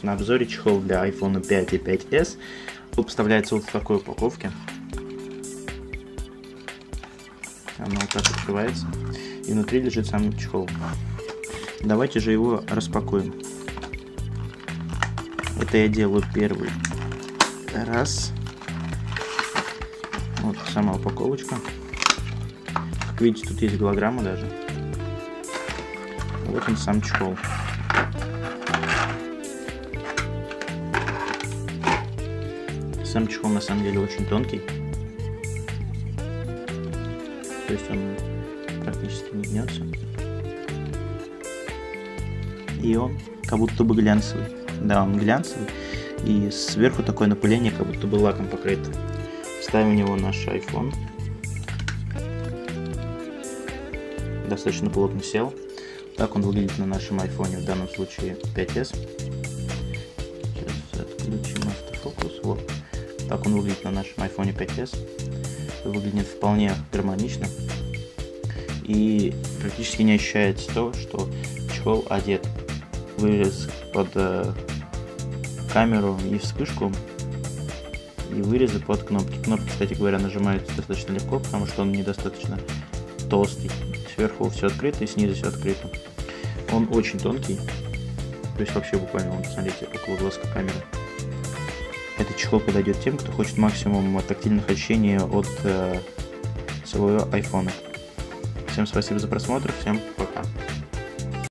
На обзоре чехол для iPhone 5 и 5s. Он поставляется вот в такой упаковке. Она вот так открывается. И внутри лежит сам чехол. Давайте же его распакуем. Это я делаю первый раз. Вот сама упаковочка. Как видите, тут есть голограмма даже. Вот он сам чехол. Сам чехол на самом деле очень тонкий. То есть он практически не гнется. И он как будто бы глянцевый. Да, он глянцевый. И сверху такое напыление, как будто бы лаком покрыт. Ставим в него наш iPhone. Достаточно плотно сел. Так он выглядит на нашем iPhone, в данном случае 5s. Сейчас отключим автофокус. Вот. Так он выглядит на нашем iPhone 5s. Выглядит вполне гармонично. И практически не ощущается то, что чехол одет. Вырез под камеру и вспышку. И вырезы под кнопки. Кнопки, кстати говоря, нажимаются достаточно легко, потому что он недостаточно толстый. Сверху все открыто и снизу все открыто. Он очень тонкий. То есть вообще буквально, вон, посмотрите, около глазка камеры. Этот чехол подойдет тем, кто хочет максимум тактильных ощущений от своего iPhone. Всем спасибо за просмотр, всем пока.